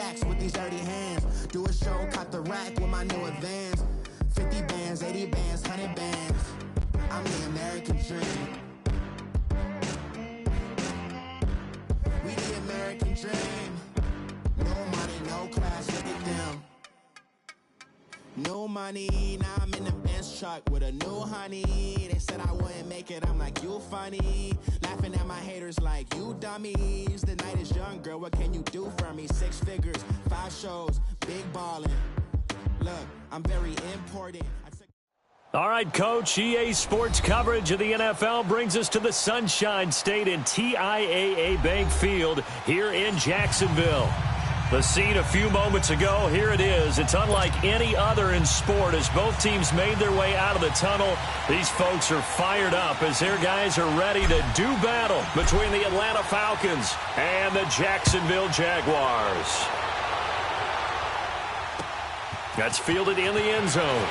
stacks with these dirty hands. Do a show, caught the rack with my new advance. 50 bands, 80 bands, 100 bands. I'm the American dream. We the American dream. No money, no class, look at them. No money, now I'm in the Benz truck with a new honey. They said I wouldn't make it, I'm like, you funny. Laughing at my haters like, you dummies. The night is young, girl, what can you do for me? 6 figures, 5 shows, big ballin'. Look, I'm very important. All right, Coach, EA Sports coverage of the NFL brings us to the Sunshine State in TIAA Bank Field here in Jacksonville. The scene a few moments ago, here it is. It's unlike any other in sport as both teams made their way out of the tunnel. These folks are fired up as their guys are ready to do battle between the Atlanta Falcons and the Jacksonville Jaguars. That's fielded in the end zone.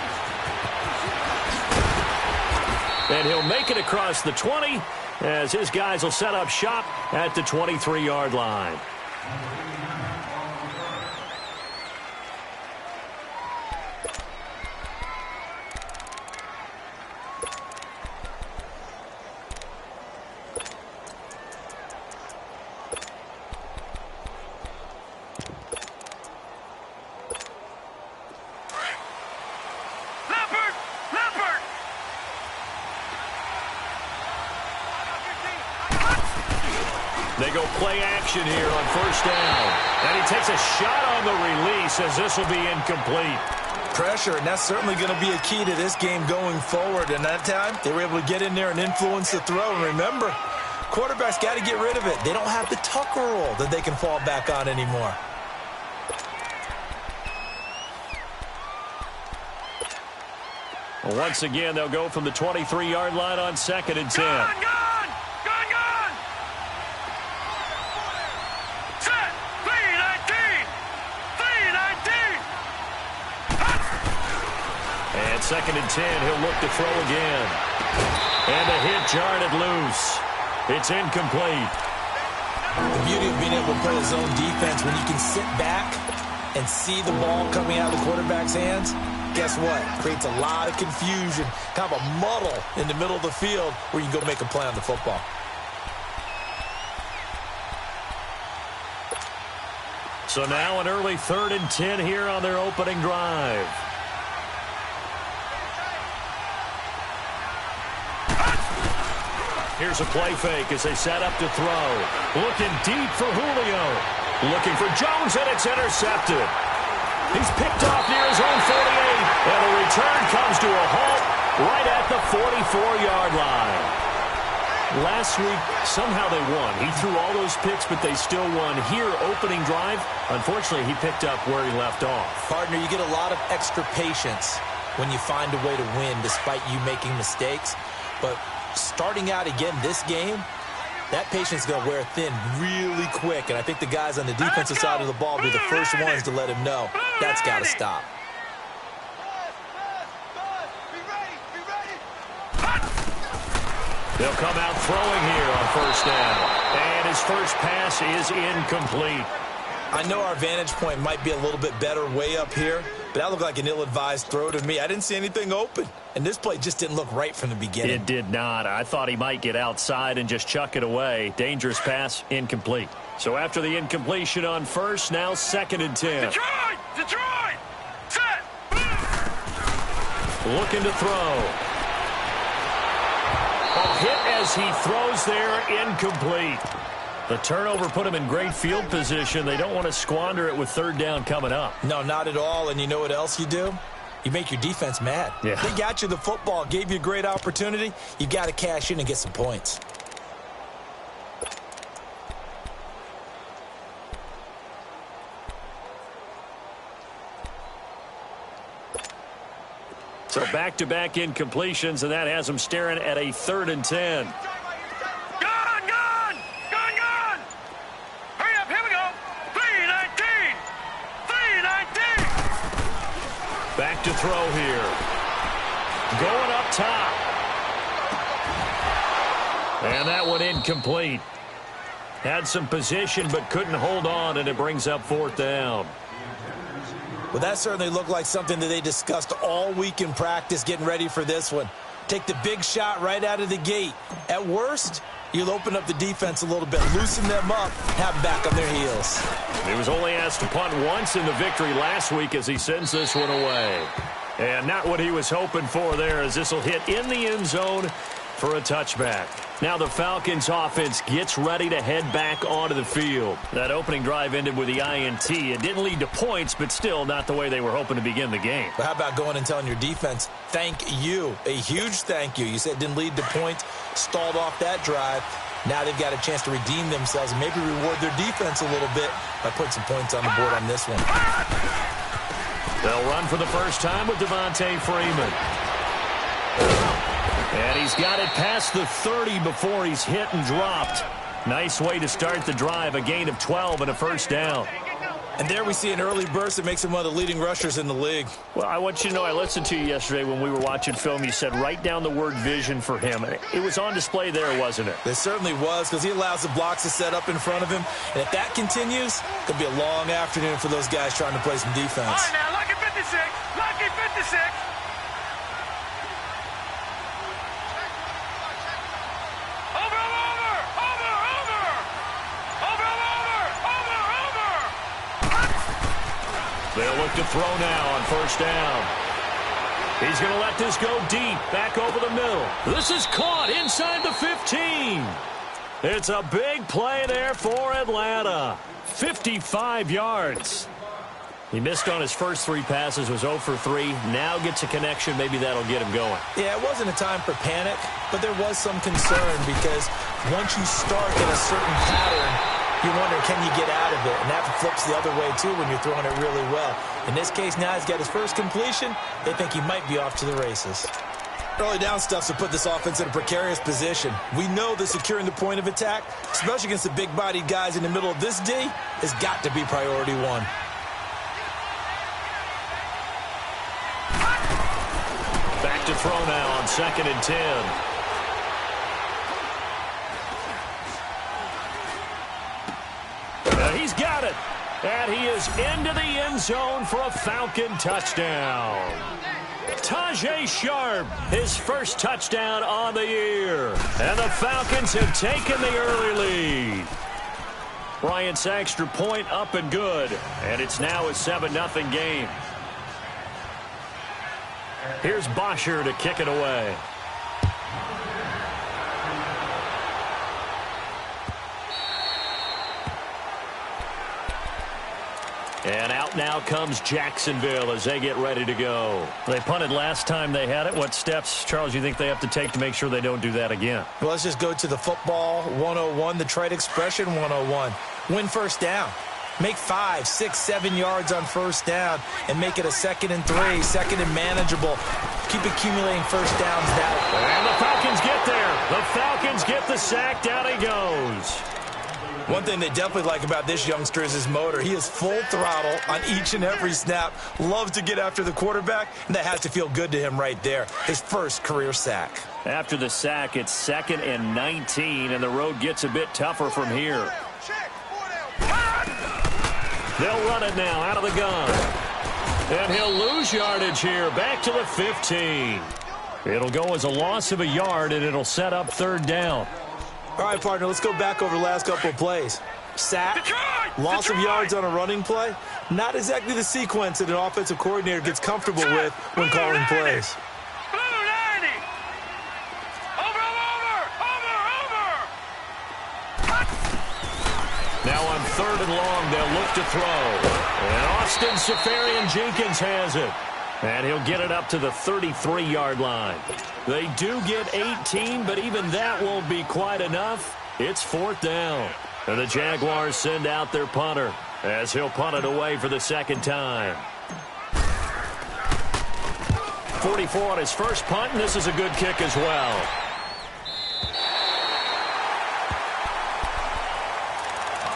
And he'll make it across the 20 as his guys will set up shop at the 23-yard line. They go play action here on first down. And he takes a shot on the release as this will be incomplete. Pressure, and that's certainly going to be a key to this game going forward. And that time, they were able to get in there and influence the throw. And remember, quarterbacks got to get rid of it. They don't have the Tucker rule that they can fall back on anymore. Well, once again, they'll go from the 23-yard line on 2nd and 10. And 2nd and 10, he'll look to throw again. And the hit jarred it loose. It's incomplete. The beauty of being able to play a zone defense, when you can sit back and see the ball coming out of the quarterback's hands, guess what? Creates a lot of confusion, kind of a muddle in the middle of the field where you can go make a play on the football. So now an early 3rd and 10 here on their opening drive. Here's a play fake as they set up to throw. Looking deep for Julio. Looking for Jones, and it's intercepted. He's picked off near his own 48, and the return comes to a halt right at the 44-yard line. Last week, somehow they won. He threw all those picks, but they still won. Here, opening drive, unfortunately, he picked up where he left off. Partner, you get a lot of extra patience when you find a way to win despite you making mistakes. But starting out again this game, that patience is going to wear thin really quick. And I think the guys on the defensive side of the ball will be the first ones to let him know that's got to stop. They'll come out throwing here on first down. And his first pass is incomplete. I know our vantage point might be a little bit better way up here, but that looked like an ill-advised throw to me. I didn't see anything open. And this play just didn't look right from the beginning. It did not. I thought he might get outside and just chuck it away. Dangerous pass, incomplete. So after the incompletion on first, now 2nd and 10. Detroit! Set! Looking to throw. A hit as he throws there, incomplete. The turnover put him in great field position. They don't want to squander it with 3rd down coming up. No, not at all. And you know what else you do? You make your defense mad. Yeah. They got you the football, gave you a great opportunity. You got to cash in and get some points. So back-to-back incompletions, and that has them staring at a 3rd and 10. Back to throw here. Going up top. And that one incomplete. Had some position but couldn't hold on, and it brings up 4th down. Well, that certainly looked like something that they discussed all week in practice getting ready for this one. Take the big shot right out of the gate. At worst, you'll open up the defense a little bit, loosen them up, have them back on their heels. He was only asked to punt once in the victory last week as he sends this one away. And not what he was hoping for there, as this will hit in the end zone for a touchback. Now the Falcons offense gets ready to head back onto the field. That opening drive ended with the INT. It didn't lead to points, but still not the way they were hoping to begin the game. But how about going and telling your defense, thank you, a huge thank you. You said it didn't lead to points, stalled off that drive. Now they've got a chance to redeem themselves and maybe reward their defense a little bit by putting some points on the board on this one. They'll run for the first time with Devontae Freeman. And he's got it past the 30 before he's hit and dropped. Nice way to start the drive, a gain of 12 and a first down. And there we see an early burst that makes him one of the leading rushers in the league. Well, I want you to know, I listened to you yesterday when we were watching film. You said write down the word vision for him. It was on display there, wasn't it? It certainly was, because he allows the blocks to set up in front of him. And if that continues, it could be a long afternoon for those guys trying to play some defense. All right, now, lucky 56. Lucky 56. They'll look to throw now on first down. He's going to let this go deep, back over the middle. This is caught inside the 15. It's a big play there for Atlanta. 55 yards. He missed on his first 3 passes, was 0 for 3. Now gets a connection. Maybe that'll get him going. Yeah, it wasn't a time for panic, but there was some concern because once you start in a certain pattern, you wonder, can you get out of it? And that flips the other way, too, when you're throwing it really well. In this case, now he's got his first completion. They think he might be off to the races. Early down stuff to put this offense in a precarious position. We know that securing the point of attack, especially against the big-bodied guys in the middle of this D, has got to be priority 1. Back to throw now on 2nd and 10. He's got it. And he is into the end zone for a Falcon touchdown. Tajay Sharp, his first touchdown on the year. And the Falcons have taken the early lead. Bryant's extra point up and good. And it's now a 7-0 game. Here's Bosher to kick it away. And out now comes Jacksonville as they get ready to go. They punted last time they had it. What steps, Charles, you think they have to take to make sure they don't do that again? Well, let's just go to the football 101, the trade expression 101. Win first down. Make 5, 6, 7 yards on first down and make it a 2nd and 3, 2nd and manageable. Keep accumulating first downs that way. And the Falcons get there. The Falcons get the sack. Down he goes. One thing they definitely like about this youngster is his motor. He is full throttle on each and every snap. Loves to get after the quarterback, and that has to feel good to him right there. His first career sack. After the sack, it's 2nd and 19, and the road gets a bit tougher from here. They'll run it now out of the gun. And he'll lose yardage here. Back to the 15. It'll go as a loss of a yard, and it'll set up 3rd down. All right, partner, let's go back over the last couple of plays. Sack, loss of yards on a running play. Not exactly the sequence that an offensive coordinator gets comfortable with when calling plays. Blue 90. Over. Now on 3rd and long, they'll look to throw. And Austin Seferian-Jenkins has it. And he'll get it up to the 33-yard line. They do get 18, but even that won't be quite enough. It's 4th down. And the Jaguars send out their punter as he'll punt it away for the 2nd time. 44 on his first punt, and this is a good kick as well.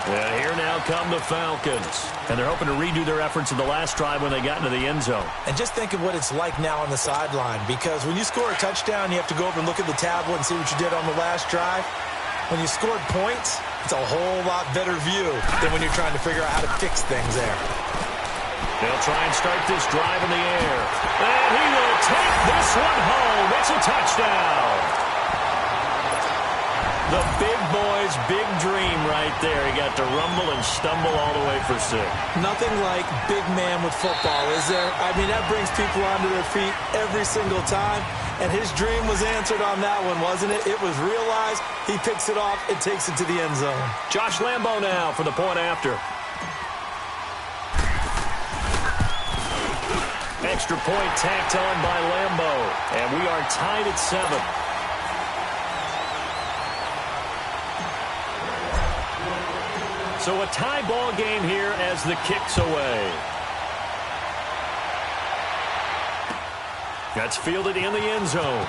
And here now come the Falcons. And they're hoping to redo their efforts in the last drive when they got into the end zone. And just think of what it's like now on the sideline, because when you score a touchdown, you have to go over and look at the tablet and see what you did on the last drive. When you scored points, It's a whole lot better view than when you're trying to figure out how to fix things there. They'll try and start this drive in the air. And he will take this one home. It's a touchdown. The big boy's big dream right there. He got to rumble and stumble all the way for 6. Nothing like big man with football, is there? I mean, that brings people onto their feet every single time. And his dream was answered on that one, wasn't it? It was realized. He picks it off and takes it to the end zone. Josh Lambo now for the point after. Extra point tacked on by Lambo. And we are tied at 7. So a tie ball game here as the kick's away. That's fielded in the end zone.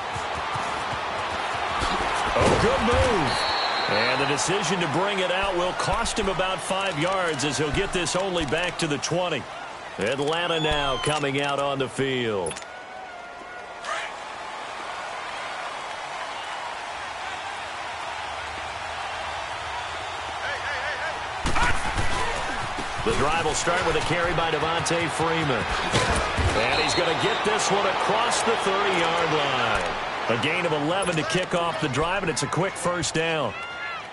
Oh, good move. And the decision to bring it out will cost him about 5 yards as he'll get this only back to the 20. Atlanta now coming out on the field. The drive will start with a carry by Devontae Freeman. And he's going to get this one across the 30-yard line. A gain of 11 to kick off the drive, and it's a quick first down.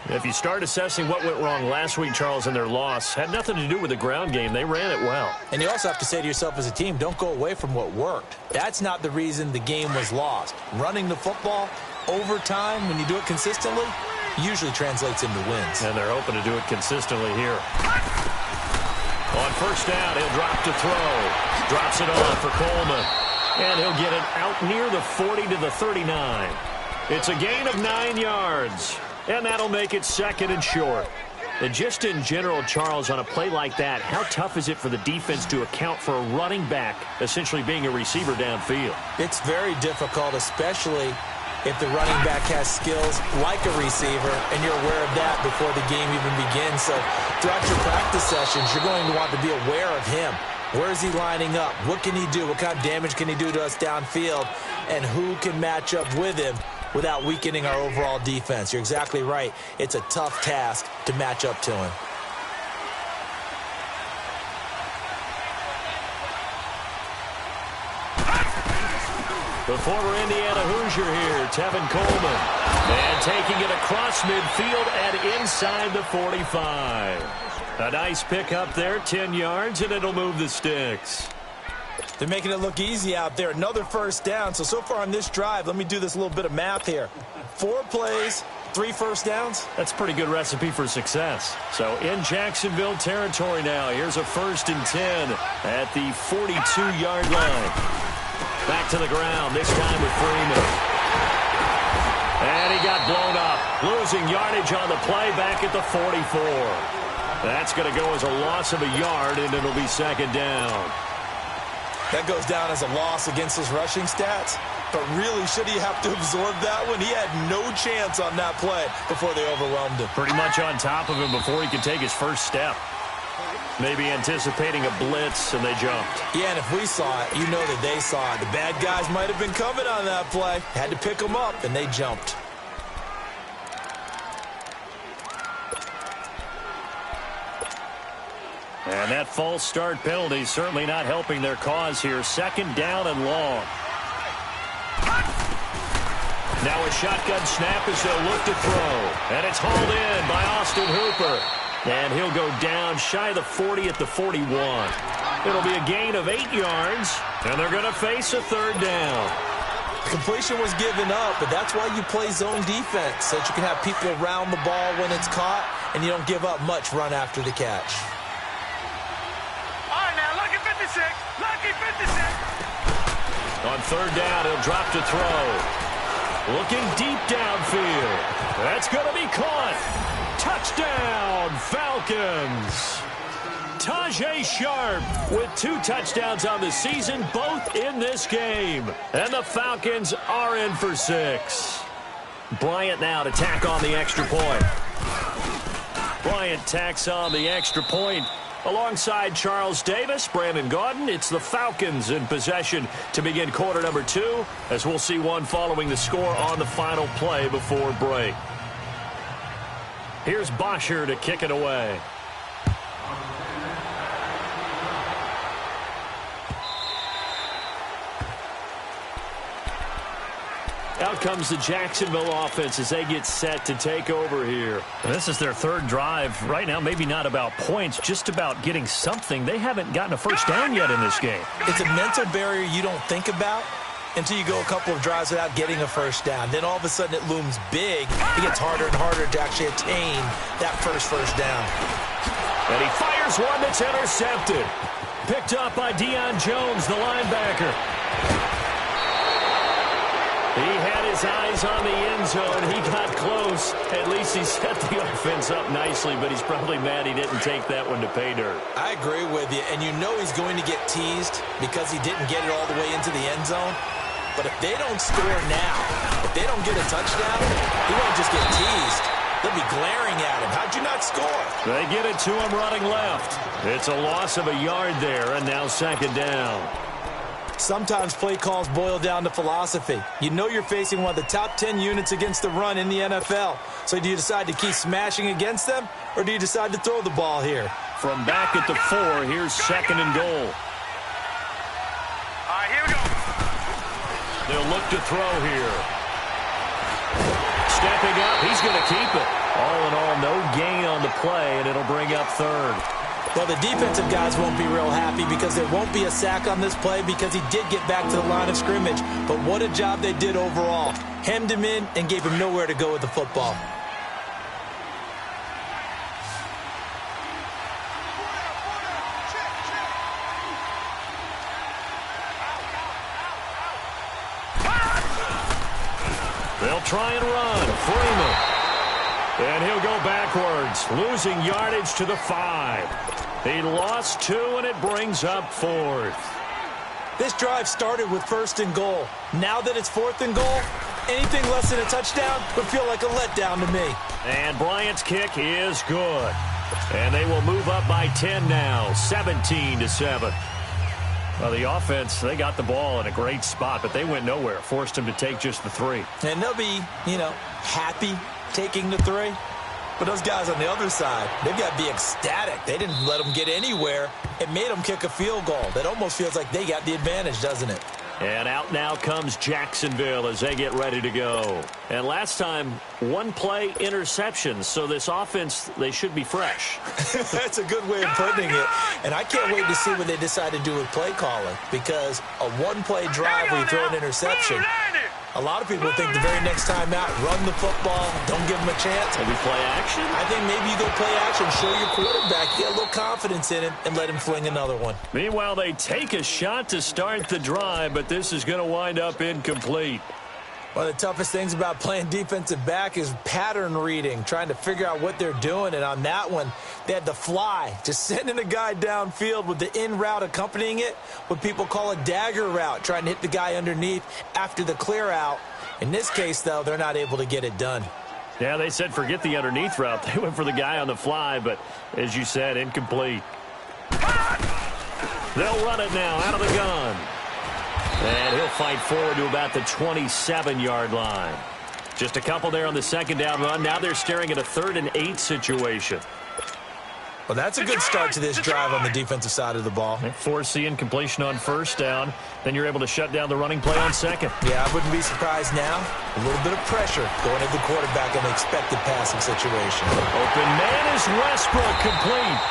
If you start assessing what went wrong last week, Charles, in their loss, had nothing to do with the ground game. They ran it well. And you also have to say to yourself as a team, don't go away from what worked. That's not the reason the game was lost. Running the football over time, when you do it consistently, usually translates into wins. And they're hoping to do it consistently here. On first down, he'll drop to throw. Drops it off for Coleman. And he'll get it out near the 40 to the 39. It's a gain of 9 yards. And that'll make it second and short. And just in general, Charles, on a play like that, how tough is it for the defense to account for a running back essentially being a receiver downfield? It's very difficult, especially if the running back has skills like a receiver, and you're aware of that before the game even begins. So throughout your practice sessions, you're going to want to be aware of him. Where is he lining up? What can he do? What kind of damage can he do to us downfield? And who can match up with him without weakening our overall defense? You're exactly right. It's a tough task to match up to him. The former Indiana Hoosier here, Tevin Coleman. And taking it across midfield and inside the 45. A nice pickup there, 10 yards, and it'll move the sticks. They're making it look easy out there. Another first down. So far on this drive, let me do this little bit of math here. 4 plays, 3 first downs. That's a pretty good recipe for success. So in Jacksonville territory now. Here's a 1st and 10 at the 42-yard line. Back to the ground, this time with Freeman. And he got blown up. Losing yardage on the play back at the 44. That's going to go as a loss of a yard, and it'll be second down. That goes down as a loss against his rushing stats. But really, should he have to absorb that one? He had no chance on that play before they overwhelmed him. Pretty much on top of him before he could take his first step. Maybe anticipating a blitz, and they jumped. Yeah, and if we saw it, you know that they saw it. The bad guys might have been coming on that play. Had to pick them up, and they jumped. And that false start penalty certainly not helping their cause here. Second down and long. Now a shotgun snap as they'll look to throw. And it's hauled in by Austin Hooper. And he'll go down shy of the 40 at the 41. It'll be a gain of 8 yards, and they're going to face a third down. Completion was given up, but that's why you play zone defense, so that you can have people around the ball when it's caught, and you don't give up much run after the catch. All right, now, lucky 56. Lucky 56. On third down, he'll drop to throw. Looking deep downfield. That's going to be caught. Touchdown, Falcons. Tajay Sharp with 2 touchdowns on the season, both in this game. And the Falcons are in for 6. Bryant now to tack on the extra point. Bryant tacks on the extra point. Alongside Charles Davis, Brandon Gaudin, it's the Falcons in possession to begin quarter number 2, as we'll see one following the score on the final play before break. Here's Bosher to kick it away. Out comes the Jacksonville offense as they get set to take over here. And this is their third drive. Right now, maybe not about points, just about getting something. They haven't gotten a first down yet in this game. It's a mental barrier you don't think about until you go a couple of drives without getting a first down. Then all of a sudden it looms big. It gets harder and harder to actually attain that first down. And he fires one that's intercepted. Picked up by Deion Jones, the linebacker. He had his eyes on the end zone. He got close. At least he set the offense up nicely, but he's probably mad he didn't take that one to pay dirt. I agree with you, and you know he's going to get teased because he didn't get it all the way into the end zone. But if they don't score now, if they don't get a touchdown, he won't just get teased. They'll be glaring at him. How'd you not score? They get it to him running left. It's a loss of a yard there, and now second down. Sometimes play calls boil down to philosophy. You know you're facing one of the top 10 units against the run in the NFL. So do you decide to keep smashing against them, or do you decide to throw the ball here? From back at the 4, here's second and goal. All right, here we go. They'll look to throw here. Stepping up, he's going to keep it. All in all, no gain on the play, and it'll bring up third. Well, the defensive guys won't be real happy because there won't be a sack on this play because he did get back to the line of scrimmage. But what a job they did overall. Hemmed him in and gave him nowhere to go with the football. They'll try and run. Freeman. And he'll go backwards, losing yardage to the 5. He lost 2, and it brings up 4th. This drive started with 1st and goal. Now that it's 4th and goal, anything less than a touchdown would feel like a letdown to me. And Bryant's kick is good. And they will move up by 10 now, 17-7. Well, the offense, they got the ball in a great spot, but they went nowhere. Forced them to take just the 3. And they'll be, happy taking the 3. But those guys on the other side, they've got to be ecstatic. They didn't let them get anywhere. It made them kick a field goal. That almost feels like they got the advantage, doesn't it? And out now comes Jacksonville as they get ready to go. And last time, 1-play interceptions. So this offense, they should be fresh. That's a good way of putting it. And I can't wait to see what they decide to do with play calling. Because a 1-play drive where you throw an interception, a lot of people think the very next time out, run the football, don't give them a chance. Maybe play action? I think maybe you go play action, show your quarterback, get a little confidence in him, and let him fling another one. Meanwhile, they take a shot to start the drive, but this is going to wind up incomplete. One of the toughest things about playing defensive back is pattern reading, trying to figure out what they're doing. And on that one, they had to fly, just sending a guy downfield with the in route accompanying it, what people call a dagger route, trying to hit the guy underneath after the clear out. In this case, though, they're not able to get it done. Yeah, they said forget the underneath route. They went for the guy on the fly, but as you said, incomplete. They'll run it now out of the gun. And he'll fight forward to about the 27-yard line. Just a couple there on the second down run. Now they're staring at a 3rd and 8 situation. Well, that's a good start to this drive on the defensive side of the ball. Force the incompletion on 1st down. Then you're able to shut down the running play on 2nd. Yeah, I wouldn't be surprised now. A little bit of pressure going at the quarterback in the expected passing situation. Open man is Westbrook, complete.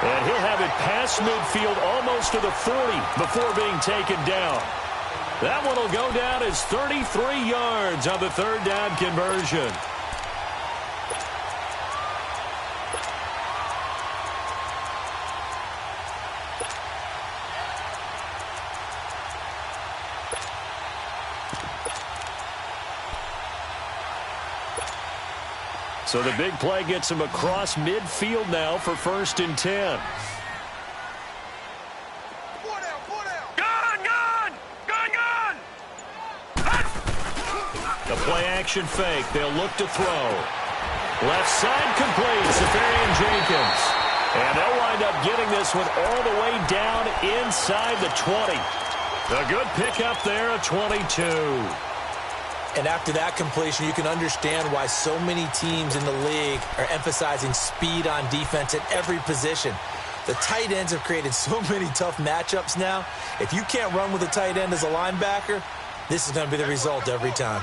And he'll have it past midfield almost to the 40 before being taken down. That one will go down as 33 yards on the 3rd down conversion. So the big play gets him across midfield now for 1st and 10. The play-action fake. They'll look to throw. Left side complete. Safarian-Jenkins. And they'll wind up getting this one all the way down inside the 20. A good pickup there, a 22. And after that completion, you can understand why so many teams in the league are emphasizing speed on defense at every position. The tight ends have created so many tough matchups now. If you can't run with a tight end as a linebacker, this is going to be the result every time.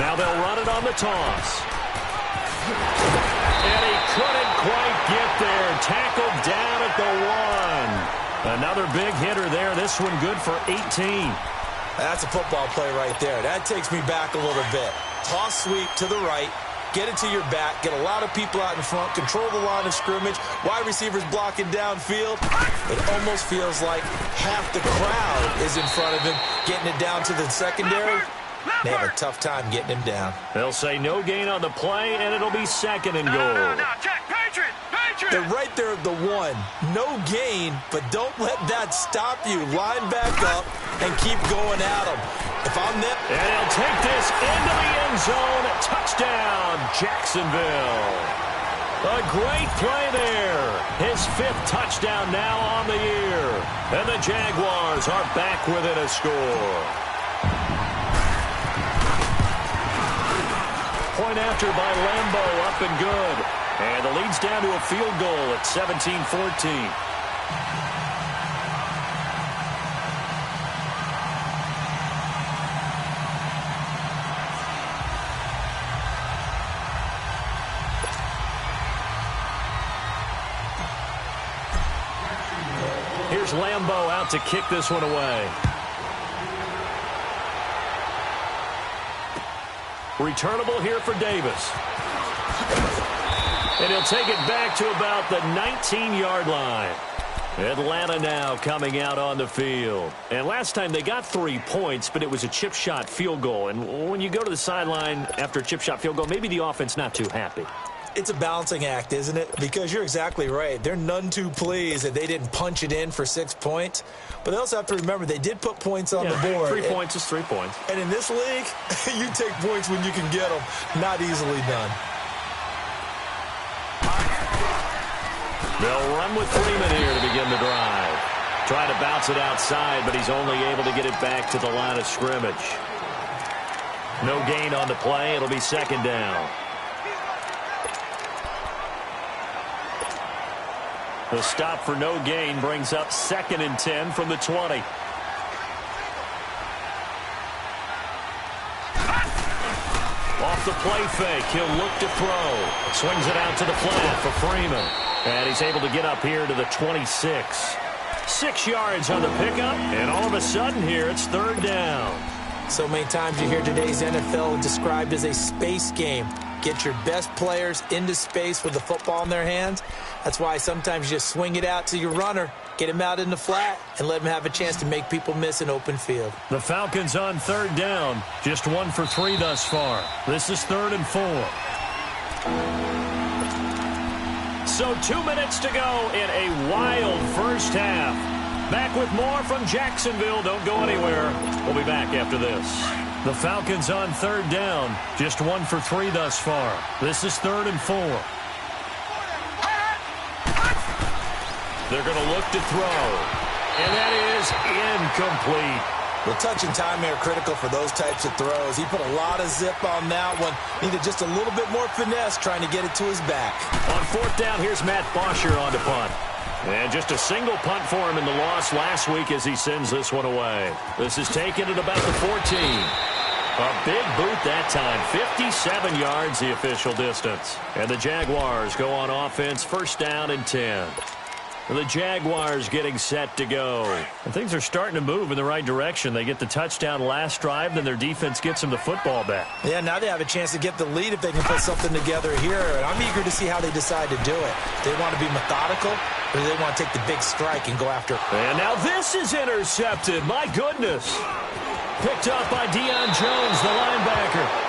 Now they'll run it on the toss. And he couldn't quite get there. Tackled down at the 1. Another big hitter there. This one good for 18. That's a football play right there. That takes me back a little bit. Toss sweep to the right. Get it to your back. Get a lot of people out in front. Control the line of scrimmage. Wide receivers blocking downfield. It almost feels like half the crowd is in front of him, getting it down to the secondary. They have a tough time getting him down. They'll say no gain on the play, and it'll be second and goal. No, Jack, Patriot! They're right there at the 1. No gain, but don't let that stop you. Line back up and keep going at them. If I'm them... And he'll take this into the end zone. Touchdown, Jacksonville. A great play there. His 5th touchdown now on the year. And the Jaguars are back within a score. Point after by Lambo, up and good. And the lead's down to a field goal at 17-14. Here's Lambo out to kick this one away. Returnable here for Davis. And he'll take it back to about the 19-yard line. Atlanta now coming out on the field. And last time they got 3 points, but it was a chip shot field goal. And when you go to the sideline after a chip shot field goal, maybe the offense not too happy. It's a balancing act, isn't it? Because you're exactly right. They're none too pleased that they didn't punch it in for 6 points. But they also have to remember they did put points on the board. 3 points is 3 points. And in this league, you take points when you can get them. Not easily done. They'll run with Freeman here to begin the drive. Try to bounce it outside, but he's only able to get it back to the line of scrimmage. No gain on the play. It'll be second down. The stop for no gain brings up 2nd and 10 from the 20. Off the play fake, he'll look to throw. Swings it out to the flat for Freeman. And he's able to get up here to the 26. 6 yards on the pickup, and all of a sudden here it's 3rd down. So many times you hear today's NFL described as a space game. Get your best players into space with the football in their hands. That's why sometimes you just swing it out to your runner, get him out in the flat, and let him have a chance to make people miss an open field. The Falcons on 3rd down. Just 1 for 3 thus far. This is 3rd and 4. So 2 minutes to go in a wild first half. Back with more from Jacksonville. Don't go anywhere. We'll be back after this. The Falcons on 3rd down. Just 1 for 3 thus far. This is 3rd and 4. They're going to look to throw. And that is incomplete. Well, touch and time are critical for those types of throws. He put a lot of zip on that one. Needed just a little bit more finesse trying to get it to his back. On 4th down, here's Matt Bosher on to punt. And just a single punt for him in the loss last week as he sends this one away. This is taken at about the 14. A big boot that time. 57 yards the official distance. And the Jaguars go on offense, 1st down and 10. The Jaguars getting set to go. And things are starting to move in the right direction. They get the touchdown last drive, then their defense gets them the football back. Yeah, now they have a chance to get the lead if they can put something together here. And I'm eager to see how they decide to do it. Do they want to be methodical, or do they want to take the big strike and go after it? And now this is intercepted. My goodness. Picked up by Deion Jones, the linebacker.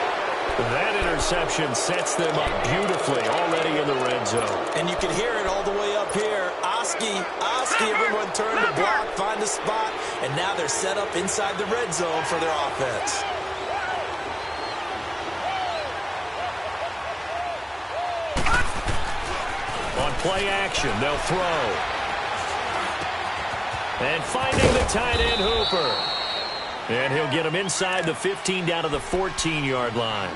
That interception sets them up beautifully already in the red zone. And you can hear it all the way up here. Oski, everyone turned to block, find a spot, and now they're set up inside the red zone for their offense. On play action, they'll throw. And finding the tight end Hooper. And he'll get him inside the 15 down to the 14-yard line.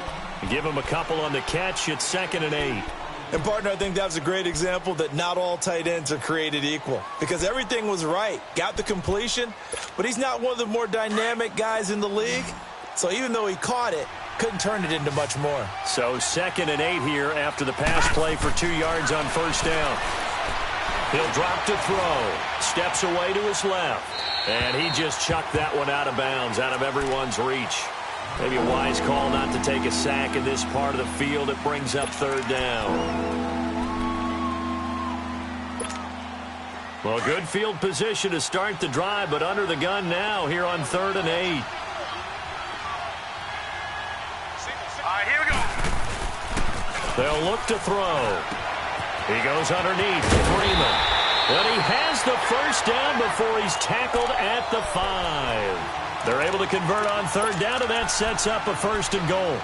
Give him a couple on the catch. It's 2nd and 8. And, partner, I think that was a great example that not all tight ends are created equal. Because everything was right. Got the completion, but he's not one of the more dynamic guys in the league. So even though he caught it, couldn't turn it into much more. So 2nd and 8 here after the pass play for 2 yards on first down. He'll drop to throw. Steps away to his left. And he just chucked that one out of bounds, out of everyone's reach. Maybe a wise call not to take a sack in this part of the field. It brings up 3rd down. Well, good field position to start the drive, but under the gun now here on 3rd and 8. All right, here we go. They'll look to throw. He goes underneath. Freeman. But he has the first down before he's tackled at the 5. They're able to convert on 3rd down, and that sets up a 1st and goal.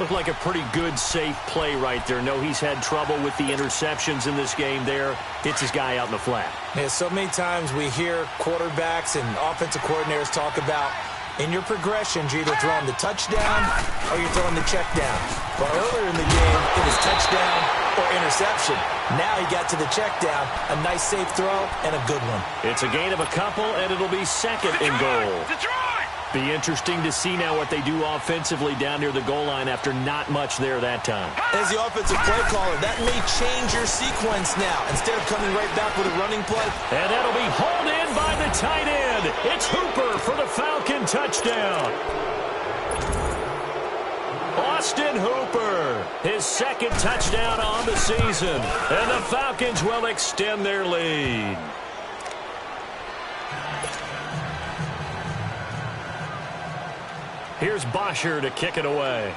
Looked like a pretty good, safe play right there. No, he's had trouble with the interceptions in this game there. Hits his guy out in the flat. Yeah, so many times we hear quarterbacks and offensive coordinators talk about in your progressions, you're either throwing the touchdown or you're throwing the check down. But earlier in the game, it was touchdown or interception. Now he got to the check down, a nice safe throw, and a good one. It's a gain of a couple, and it'll be 2nd and goal. Detroit! Be interesting to see now what they do offensively down near the goal line after not much there that time. As the offensive play caller, that may change your sequence now. Instead of coming right back with a running play. And that'll be hauled in by the tight end. It's Hooper for the Falcon touchdown. Austin Hooper, his 2nd touchdown on the season. And the Falcons will extend their lead. Here's Bosher to kick it away.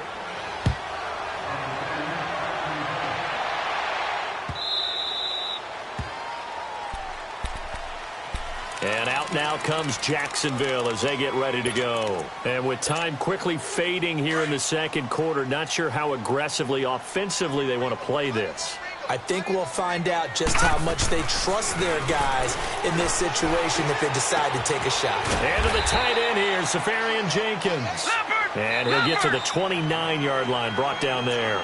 And out now comes Jacksonville as they get ready to go. And with time quickly fading here in the 2nd quarter, not sure how aggressively, offensively they want to play this. I think we'll find out just how much they trust their guys in this situation if they decide to take a shot. And to the tight end here, Safarian Jenkins. And he'll get to the 29-yard line, brought down there.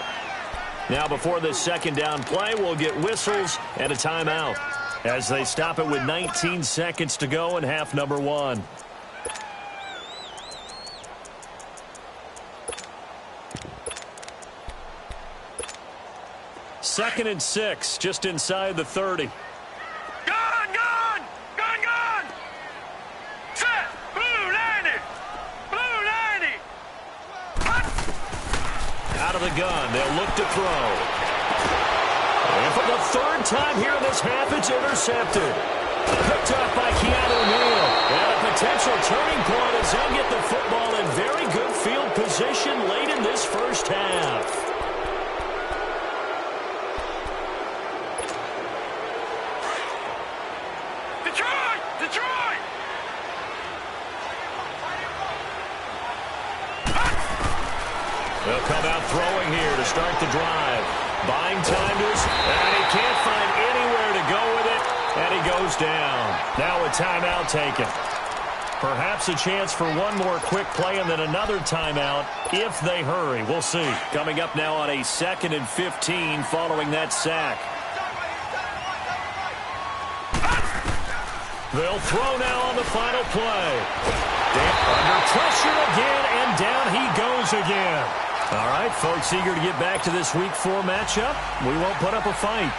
Now before this 2nd down play, we'll get whistles and a timeout as they stop it with 19 seconds to go in half number 1. Second and 6, just inside the 30. Gone! Set! Blue 90! Blue 90! Out of the gun, they'll look to throw. And for the 3rd time here in this half, it's intercepted. Picked up by Keanu Neal. And a potential turning point as they'll get the football in very good field position late in this first half. Detroit! They'll come out throwing here to start the drive. Buying time to us, and he can't find anywhere to go with it, and he goes down. Now a timeout taken. Perhaps a chance for one more quick play and then another timeout if they hurry. We'll see. Coming up now on a 2nd and 15 following that sack. They'll throw now on the final play. Under pressure again, and down he goes again. All right, folks, eager to get back to this Week 4 matchup. We won't put up a fight.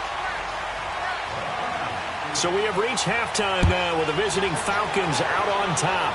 So we have reached halftime now with the visiting Falcons out on top.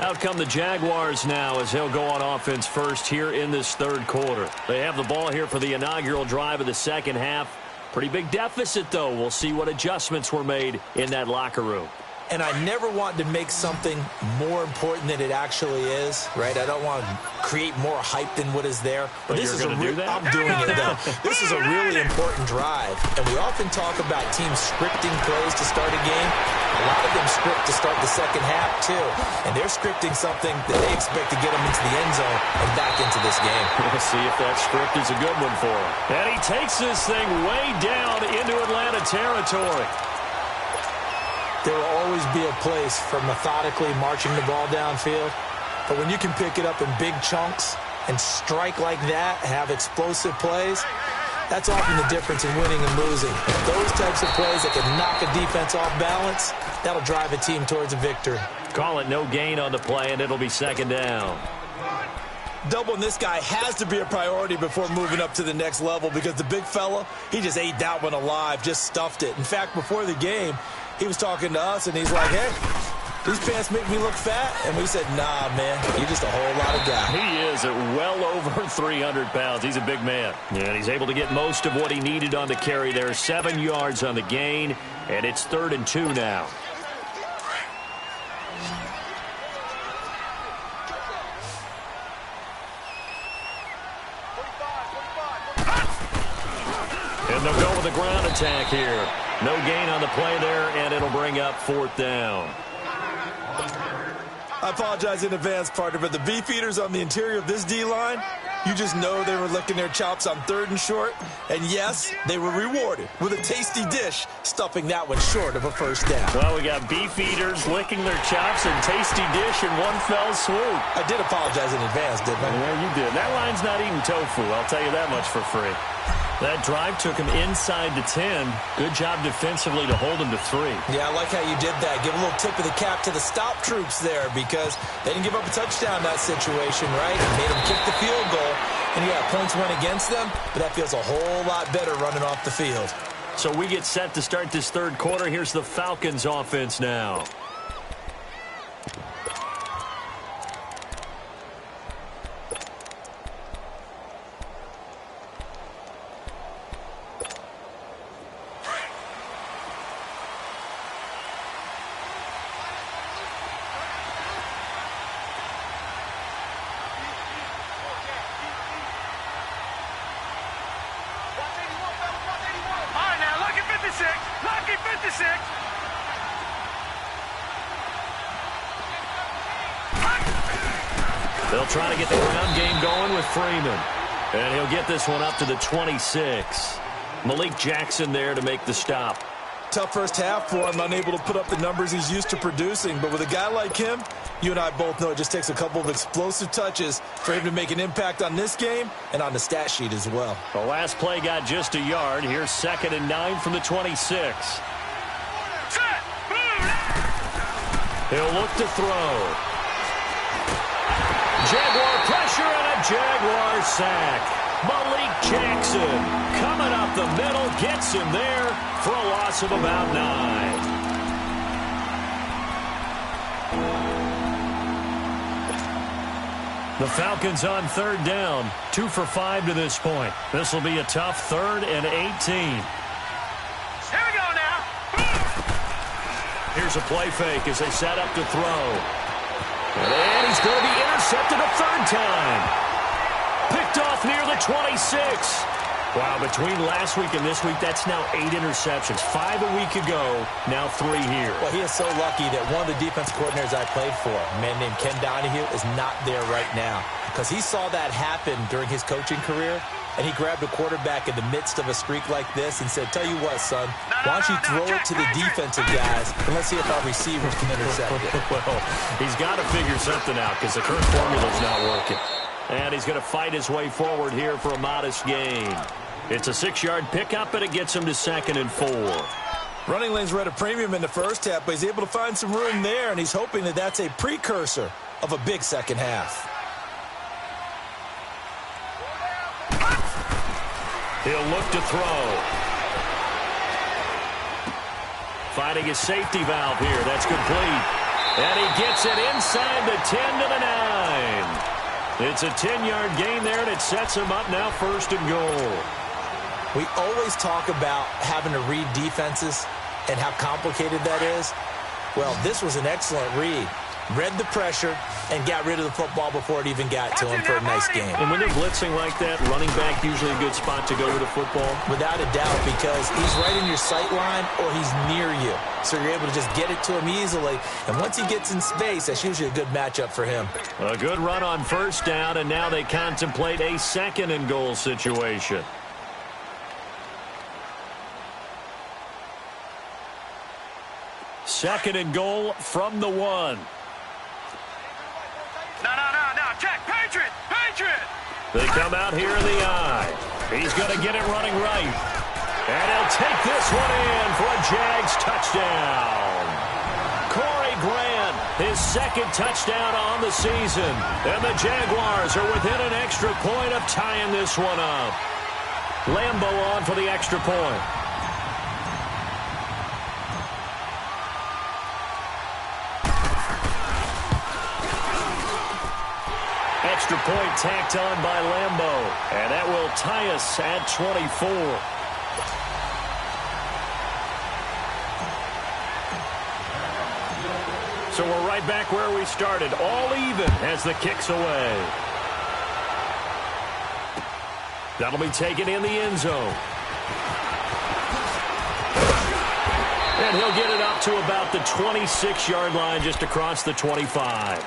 Out come the Jaguars now as they'll go on offense first here in this 3rd quarter. They have the ball here for the inaugural drive of the 2nd half. Pretty big deficit, though. We'll see what adjustments were made in that locker room. And I never want to make something more important than it actually is, right? I don't want to create more hype than what is there. But this is I'm doing it, though. This is a really important drive. And we often talk about teams scripting plays to start a game. A lot of them script to start the 2nd half, too. And they're scripting something that they expect to get them into the end zone and back into this game. We'll see if that script is a good one for him. And he takes this thing way down into Atlanta territory. There will always be a place for methodically marching the ball downfield. But when you can pick it up in big chunks and strike like that, have explosive plays, that's often the difference in winning and losing. Those types of plays that can knock a defense off balance, that'll drive a team towards a victory. Call it no gain on the play, and it'll be second down. Doubling this guy has to be a priority before moving up to the next level because the big fella, he just ate that one alive, just stuffed it. In fact, before the game, he was talking to us, and he's like, hey, these pants make me look fat. And we said, nah, man, you're just a whole lot of guy. He is at well over 300 pounds. He's a big man. And he's able to get most of what he needed on the carry there. 7 yards on the gain, and it's 3rd and 2 now. And they'll go with a ground attack here. No gain on the play there, and it'll bring up 4th down. I apologize in advance, partner, but the beefeaters on the interior of this D-line, you just know they were licking their chops on 3rd and short. And, yes, they were rewarded with a tasty dish, stuffing that one short of a 1st down. Well, we got beefeaters licking their chops and tasty dish in one fell swoop. I did apologize in advance, didn't I? Yeah, you did. That line's not eating tofu, I'll tell you that much for free. That drive took him inside the 10. Good job defensively to hold him to 3. Yeah, I like how you did that. Give a little tip of the cap to the stop troops there because they didn't give up a touchdown in that situation, right? It made them kick the field goal. And, yeah, points went against them, but that feels a whole lot better running off the field. So we get set to start this 3rd quarter. Here's the Falcons offense now. They'll try to get the ground game going with Freeman. And he'll get this one up to the 26. Malik Jackson there to make the stop. Tough first half for him, unable to put up the numbers he's used to producing. But with a guy like him, you and I both know it just takes a couple of explosive touches for him to make an impact on this game and on the stat sheet as well. The last play got just a yard. Here's 2nd and 9 from the 26. He'll look to throw. Jaguar pressure and a Jaguar sack. Malik Jackson coming up the middle, gets him there for a loss of about 9. The Falcons on 3rd down, 2 for 5 to this point. This will be a tough 3rd and 18. Here we go now. Here's a play fake as they set up to throw. And he's going to be intercepted a 3rd time. Picked off near the 26. Wow, between last week and this week, that's now 8 interceptions. 5 a week ago, now 3 here. Well, he is so lucky that one of the defense coordinators I played for, a man named Ken Donahue, is not there right now. Because he saw that happen during his coaching career, and he grabbed a quarterback in the midst of a streak like this and said, tell you what, son, why don't you throw it to the defensive guys, and let's see if our receivers can intercept it. Well, he's got to figure something out because the current formula's not working. And he's going to fight his way forward here for a modest gain. It's a 6-yard pickup, and it gets him to 2nd and 4. Running lanes were at a premium in the first half, but he's able to find some room there, and he's hoping that that's a precursor of a big second half. He'll look to throw. Finding his safety valve here. That's complete. And he gets it inside the 10 to the 9. It's a 10-yard gain there, and it sets him up now 1st and goal. We always talk about having to read defenses and how complicated that is. Well, this was an excellent read. Read the pressure and got rid of the football before it even got to him for a nice game. And when they're blitzing like that, running back usually a good spot to go with the football? Without a doubt, because he's right in your sight line or he's near you. So you're able to just get it to him easily. And once he gets in space, that's usually a good matchup for him. A good run on 1st down, and now they contemplate a 2nd and goal situation. 2nd and goal from the 1. No, check, Patriot! They come out here in the eye. He's going to get it running right. And he'll take this one in for a Jags touchdown. Corey Grant, his 2nd touchdown on the season. And the Jaguars are within an extra point of tying this one up. Lambo on for the extra point. Extra point tacked on by Lambo. And that will tie us at 24. So we're right back where we started. All even as the kick's away. That'll be taken in the end zone. And he'll get it up to about the 26-yard line just across the 25.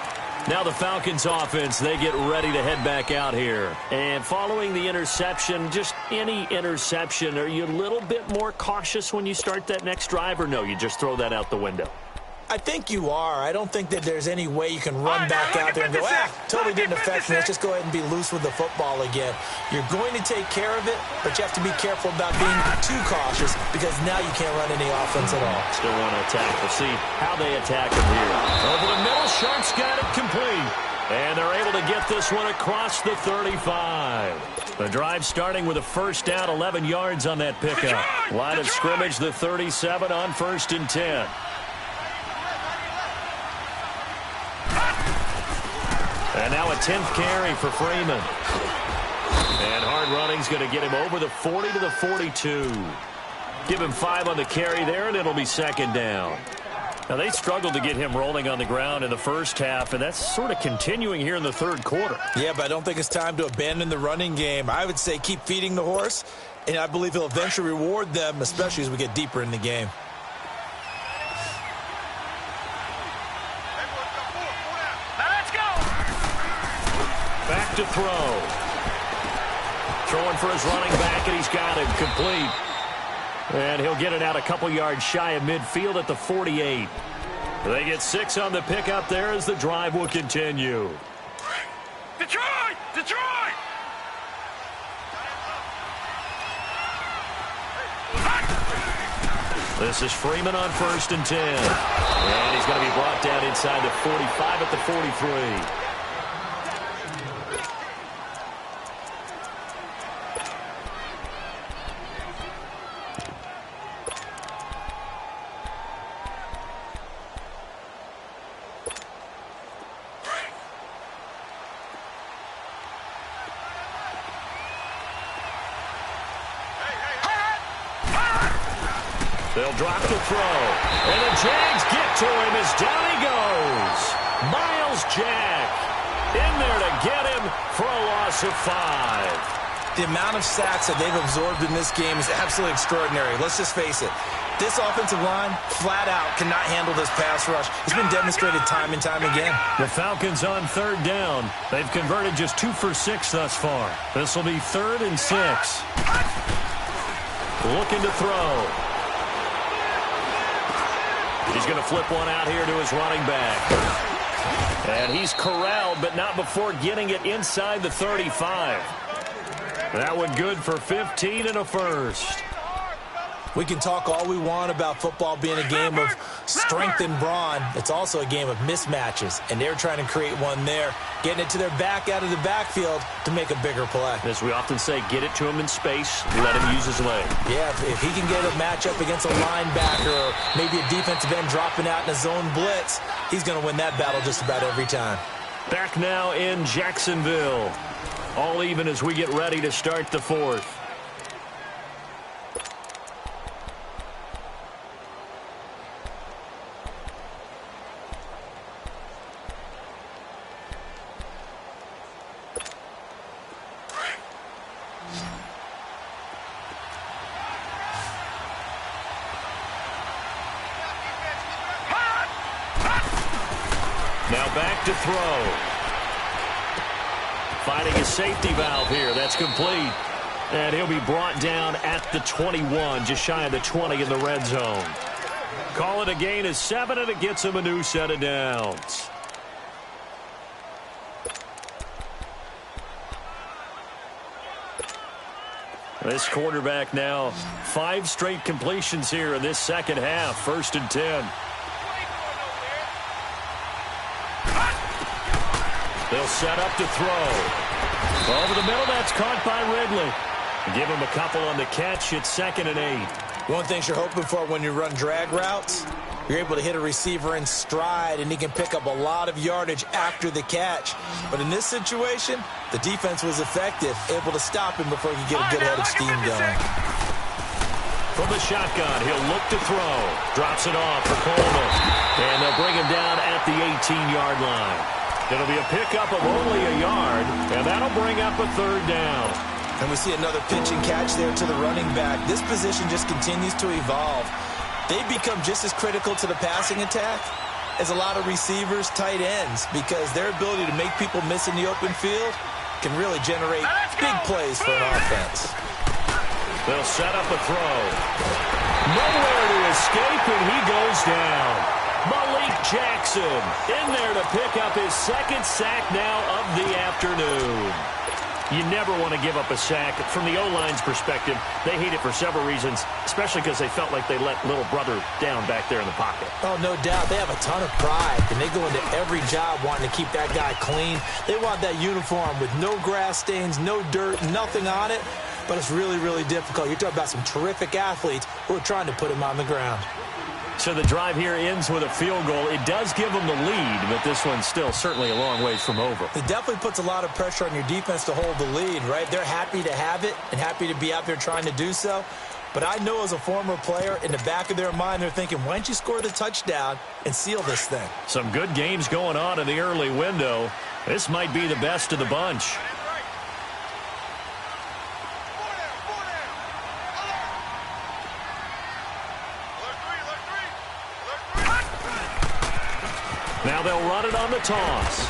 Now the Falcons offense, they get ready to head back out here. And following the interception, just any interception, are you a little bit more cautious when you start that next drive, or no, you just throw that out the window? I think you are. I don't think that there's any way you can run back out there and go, totally didn't affect me. Let's just go ahead and be loose with the football again. You're going to take care of it, but you have to be careful about being too cautious because now you can't run any offense at all. Still want to attack. We'll see how they attack him here. Over the middle, Sharks got it complete. And they're able to get this one across the 35. The drive starting with a first down, 11 yards on that pickup. Line of scrimmage, the 37 on 1st and 10. And now a 10th carry for Freeman. And hard running's going to get him over the 40 to the 42. Give him 5 on the carry there, and it'll be 2nd down. Now, they struggled to get him rolling on the ground in the first half, and that's sort of continuing here in the 3rd quarter. Yeah, but I don't think it's time to abandon the running game. I would say keep feeding the horse, and I believe he'll eventually reward them, especially as we get deeper in the game. Back to throw. Throwing for his running back, and he's got him complete. And he'll get it out a couple yards shy of midfield at the 48. They get 6 on the pickup there as the drive will continue. Detroit! This is Freeman on 1st and 10. And he's going to be brought down inside the 45 at the 43. They'll drop the throw. And the Jags get to him as down he goes. Miles Jack in there to get him for a loss of 5. The amount of sacks that they've absorbed in this game is absolutely extraordinary. Let's just face it. This offensive line, flat out, cannot handle this pass rush. It's been demonstrated time and time again. The Falcons on 3rd down. They've converted just 2 for 6 thus far. This will be 3rd and 6. Looking to throw. He's going to flip one out here to his running back. And he's corralled, but not before getting it inside the 35. That one good for 15 and a first. We can talk all we want about football being a game of strength and brawn. It's also a game of mismatches, and they're trying to create one there, getting it to their back out of the backfield to make a bigger play. As we often say, get it to him in space, let him use his leg. Yeah, if he can get a matchup against a linebacker or maybe a defensive end dropping out in a zone blitz, he's going to win that battle just about every time. Back now in Jacksonville. All even as we get ready to start the 4th. Now back to throw. Finding a safety valve here. That's complete. And he'll be brought down at the 21, just shy of the 20 in the red zone. call it a gain of 7, and it gets him a new set of downs. This quarterback now 5 straight completions here in this second half. 1st and 10. They'll set up to throw. Over the middle, that's caught by Ridley. Give him a couple on the catch. It's 2nd and 8. One thing you're hoping for when you run drag routes, you're able to hit a receiver in stride, and he can pick up a lot of yardage after the catch. But in this situation, the defense was effective, able to stop him before he could get a good head of steam going. From the shotgun, he'll look to throw. Drops it off for Coleman. And they'll bring him down at the 18-yard line. It'll be a pickup of only a yard, and that'll bring up a 3rd down. And we see another pitch and catch there to the running back. This position just continues to evolve. They become just as critical to the passing attack as a lot of receivers, tight ends, because their ability to make people miss in the open field can really generate big plays for an offense. They'll set up a throw. Nowhere to escape, and he goes down. Malik Jackson in there to pick up his 2nd sack now of the afternoon. You never want to give up a sack. From the O-line's perspective, they hate it for several reasons, especially because they felt like they let little brother down back there in the pocket. Oh, no doubt. They have a ton of pride, and they go into every job wanting to keep that guy clean. They want that uniform with no grass stains, no dirt, nothing on it, but it's really, really difficult. You're talking about some terrific athletes who are trying to put him on the ground. So the drive here ends with a field goal. It does give them the lead, but this one's still certainly a long ways from over. It definitely puts a lot of pressure on your defense to hold the lead, right? They're happy to have it and happy to be out there trying to do so. But I know as a former player, in the back of their mind, they're thinking, why don't you score the touchdown and seal this thing? Some good games going on in the early window. This might be the best of the bunch. Now they'll run it on the toss.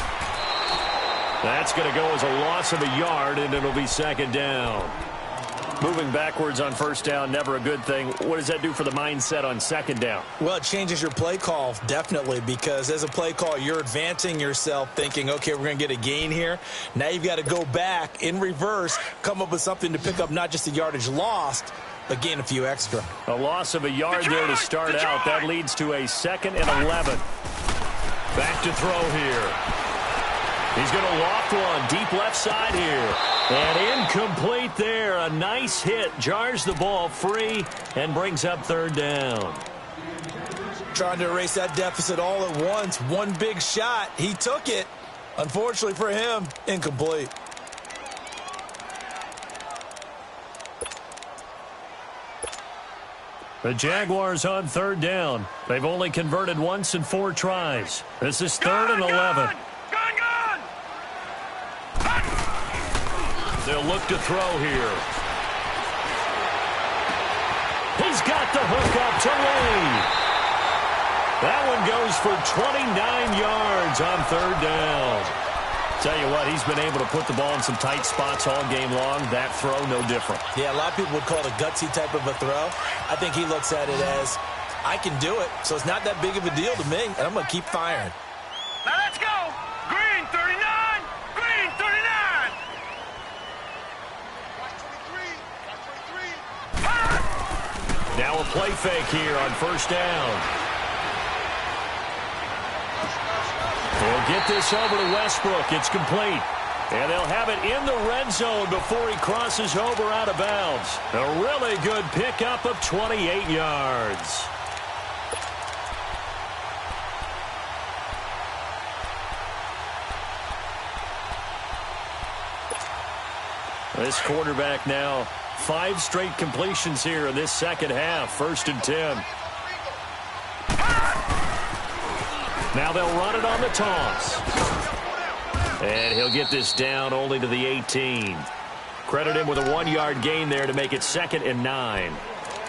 That's going to go as a loss of a yard, and it'll be 2nd down. Moving backwards on 1st down, never a good thing. What does that do for the mindset on 2nd down? Well, it changes your play call, definitely, because as a play call, you're advancing yourself thinking, okay, we're going to get a gain here. Now you've got to go back in reverse, come up with something to pick up not just the yardage lost, but gain a few extra. A loss of a yard there to start out. That leads to a 2nd and 11. Back to throw here. He's going to loft one deep left side here. And incomplete there. A nice hit. Jars the ball free and brings up 3rd down. Trying to erase that deficit all at once. One big shot. He took it. Unfortunately for him, incomplete. The Jaguars on 3rd down. They've only converted once in 4 tries. This is 3rd and 11. They'll look to throw here. He's got the hook up to Lee. That one goes for 29 yards on 3rd down. Tell you what, he's been able to put the ball in some tight spots all game long. That throw, no different. Yeah, a lot of people would call it a gutsy type of a throw. I think he looks at it as, I can do it, so it's not that big of a deal to me, and I'm going to keep firing. Now let's go. Green 39. Green 39. Now a play fake here on 1st down. They'll get this over to Westbrook. It's complete. And they'll have it in the red zone before he crosses over out of bounds. A really good pickup of 28 yards. This quarterback now 5 straight completions here in this second half. 1st and 10. Now they'll run it on the toss. And he'll get this down only to the 18. Credit him with a 1-yard gain there to make it 2nd and 9.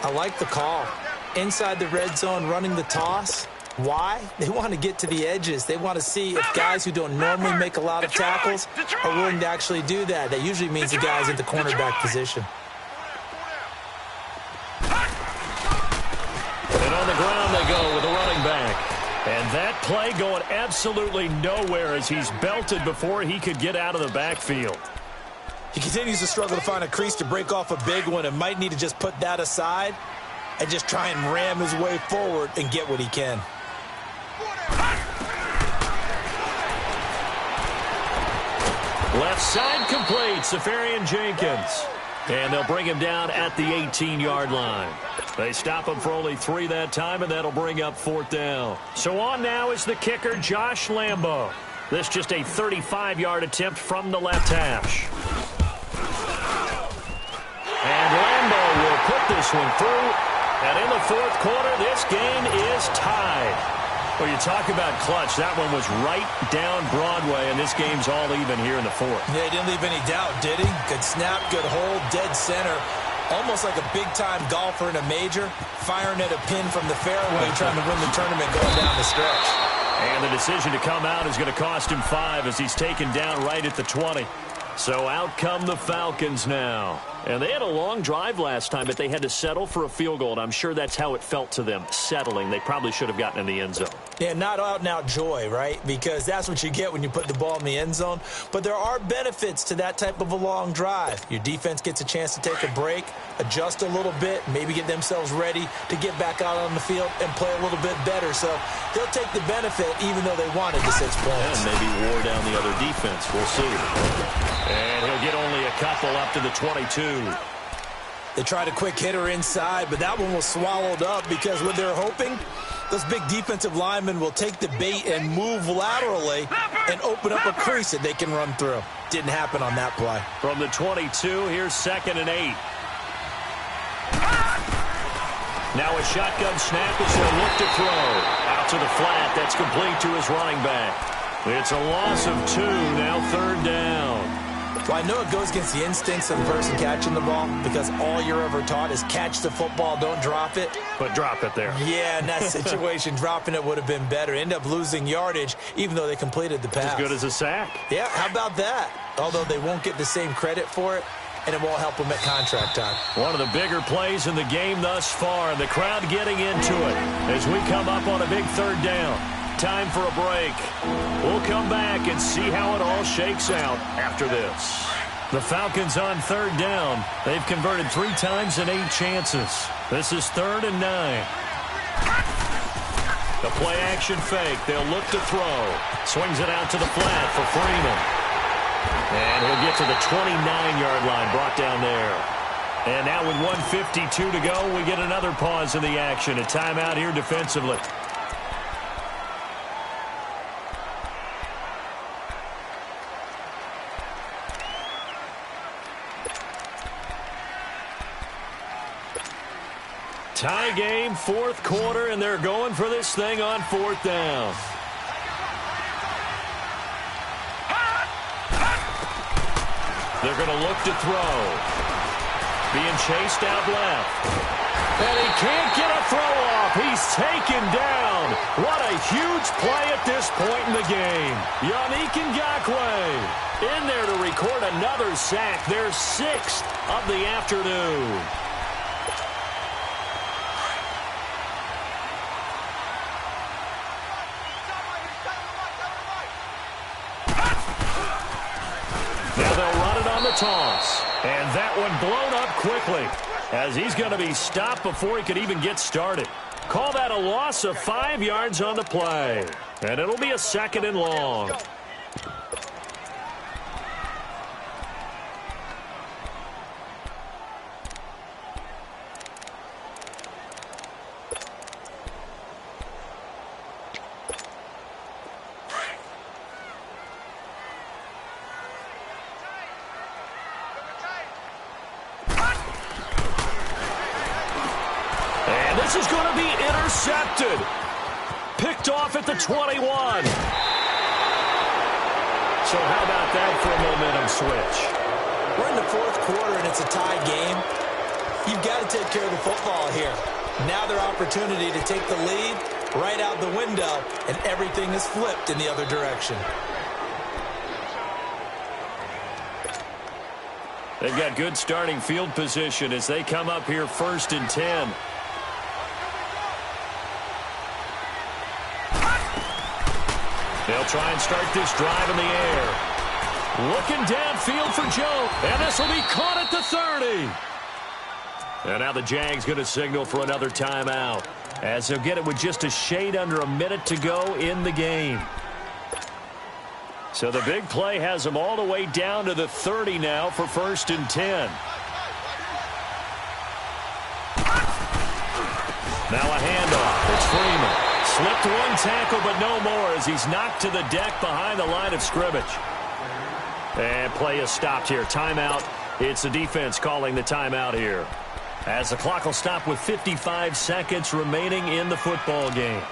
I like the call. Inside the red zone running the toss. Why? They want to get to the edges. They want to see if guys who don't normally make a lot of tackles are willing to actually do that. That usually means the guy's in the cornerback position. And on the ground they go that play going absolutely nowhere as he's belted before he could get out of the backfield. He continues to struggle to find a crease to break off a big one and might need to just put that aside and just try and ram his way forward and get what he can. Left side complete, Safarian-Jenkins. And they'll bring him down at the 18-yard line. They stop him for only 3 that time, and that'll bring up 4th down. So on now is the kicker, Josh Lambo. This just a 35-yard attempt from the left hash. And Lambo will put this one through. And in the 4th quarter, this game is tied. Well, you talk about clutch. That one was right down Broadway, and this game's all even here in the 4th. Yeah, he didn't leave any doubt, did he? Good snap, good hold, dead center. Almost like a big-time golfer in a major, firing at a pin from the fairway, trying to win the tournament going down the stretch. And the decision to come out is going to cost him 5 as he's taken down right at the 20. So out come the Falcons now. And they had a long drive last time, but they had to settle for a field goal. And I'm sure that's how it felt to them, settling. They probably should have gotten in the end zone. Yeah, not out-and-out joy, right? Because that's what you get when you put the ball in the end zone. But there are benefits to that type of a long drive. Your defense gets a chance to take a break, adjust a little bit, maybe get themselves ready to get back out on the field and play a little bit better. So they'll take the benefit even though they wanted the 6 points. And maybe wore down the other defense. We'll see. And he'll get only a couple up to the 22. They tried a quick hitter inside, but that one was swallowed up because what they're hoping, those big defensive linemen will take the bait and move laterally and open up a crease that they can run through. Didn't happen on that play. From the 22, here's 2nd and 8. Now a shotgun snap as they'll look to throw. Out to the flat, that's complete to his running back. It's a loss of 2, now 3rd down. Well, I know it goes against the instincts of the person catching the ball because all you're ever taught is catch the football, don't drop it. But drop it there. Yeah, in that situation, dropping it would have been better. End up losing yardage even though they completed the pass. As good as a sack. Yeah, how about that? Although they won't get the same credit for it, and it won't help them at contract time. One of the bigger plays in the game thus far, and the crowd getting into it as we come up on a big 3rd down. Time for a break. We'll come back and see how it all shakes out after this. The Falcons on 3rd down. They've converted 3 times in 8 chances. This is 3rd and 9. The play action fake. They'll look to throw. Swings it out to the flat for Freeman. And he'll get to the 29-yard line, brought down there. And now with 1:52 to go, we get another pause in the action. A timeout here defensively. Tie game, 4th quarter, and they're going for this thing on 4th down. They're going to look to throw. Being chased out left. And he can't get a throw off. He's taken down. What a huge play at this point in the game. mjking8's in there to record another sack. Their 6th of the afternoon. Now they'll run it on the toss. And that one blown up quickly as he's going to be stopped before he could even get started. Call that a loss of 5 yards on the play. And it'll be a 2nd and long. This is going to be intercepted. Picked off at the 21. So how about that for a momentum switch? We're in the 4th quarter and it's a tie game. You've got to take care of the football here. Now their opportunity to take the lead right out the window, and everything is flipped in the other direction. They've got good starting field position as they come up here 1st and 10. They'll try and start this drive in the air. Looking downfield for Joe, and this will be caught at the 30. And now the Jags going to signal for another timeout, as they'll get it with just a shade under a minute to go in the game. So the big play has them all the way down to the 30 now for 1st and 10. Now a handoff. It's Freeman. Slipped one tackle, but no more as he's knocked to the deck behind the line of scrimmage. And play is stopped here. Timeout. It's the defense calling the timeout here, as the clock will stop with 55 seconds remaining in the football game.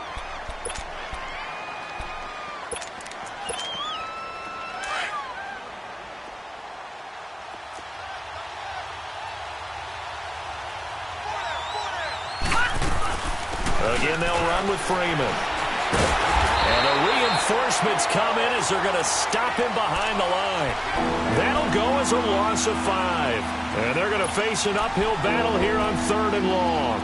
Again, they'll run with Freeman. And the reinforcements come in as they're going to stop him behind the line. That'll go as a loss of 5. And they're going to face an uphill battle here on 3rd and long.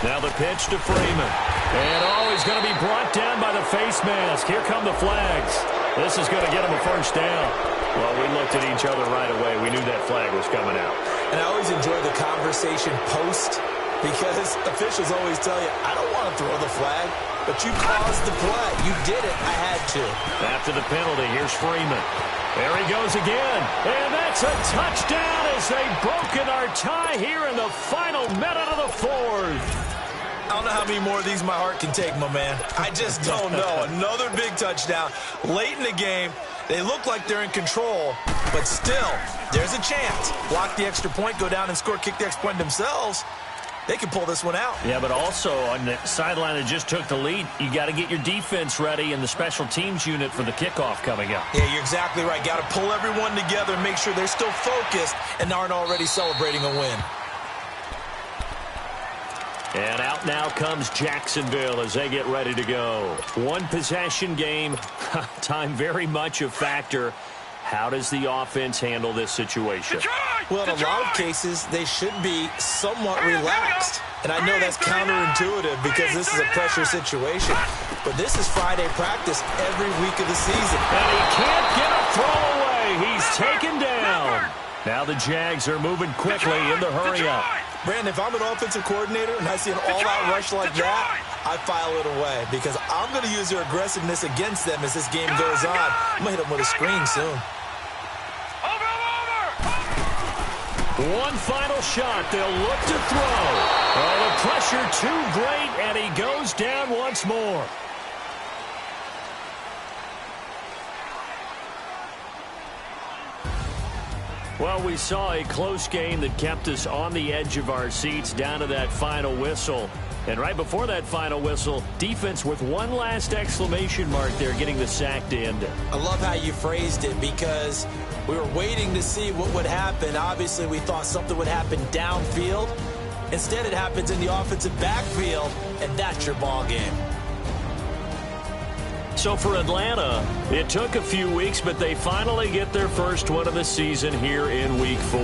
Now the pitch to Freeman. And he's going to be brought down by the face mask. Here come the flags. This is going to get him a 1st down. Well, we looked at each other right away. We knew that flag was coming out. And I always enjoy the conversation post, because officials always tell you, I don't want to throw the flag, but you caused the play. You did it. I had to. After the penalty, here's Freeman. There he goes again. And that's a touchdown as they've broken our tie here in the final minute of the 4th. I don't know how many more of these my heart can take, my man. I just don't know. Another big touchdown late in the game. They look like they're in control, but still, there's a chance. Block the extra point, go down and score, kick the extra point themselves. They can pull this one out. Yeah, but also on the sideline that just took the lead, you got to get your defense ready and the special teams unit for the kickoff coming up. Yeah, you're exactly right. Got to pull everyone together and make sure they're still focused and aren't already celebrating a win. And out now comes Jacksonville as they get ready to go. One possession game. Time very much a factor. How does the offense handle this situation? Well, in a lot of cases, they should be somewhat relaxed. And I know that's counterintuitive because this is a pressure situation. But this is Friday practice every week of the season. And he can't get a throw away. He's taken down. Now the Jags are moving quickly in the hurry-up. Brandon, if I'm an offensive coordinator and I see an all-out rush like that, I file it away because I'm going to use their aggressiveness against them as this game goes on. I'm going to hit them with a screen soon. One final shot. They'll look to throw. Oh, the pressure too great, and he goes down once more. Well, we saw a close game that kept us on the edge of our seats down to that final whistle. And right before that final whistle, defense with one last exclamation mark there, getting the sack to end it. I love how you phrased it because we were waiting to see what would happen. Obviously, we thought something would happen downfield. Instead, it happens in the offensive backfield, and that's your ball game. So for Atlanta, it took a few weeks, but they finally get their first one of the season here in Week 4.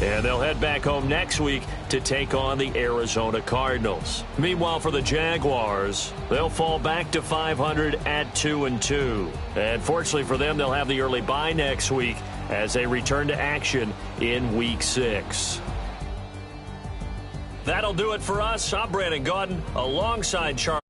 And they'll head back home next week to take on the Arizona Cardinals. Meanwhile, for the Jaguars, they'll fall back to 500 at 2-2. And fortunately for them, they'll have the early bye next week as they return to action in Week 6. That'll do it for us. I'm Brandon Gaudin alongside Charles.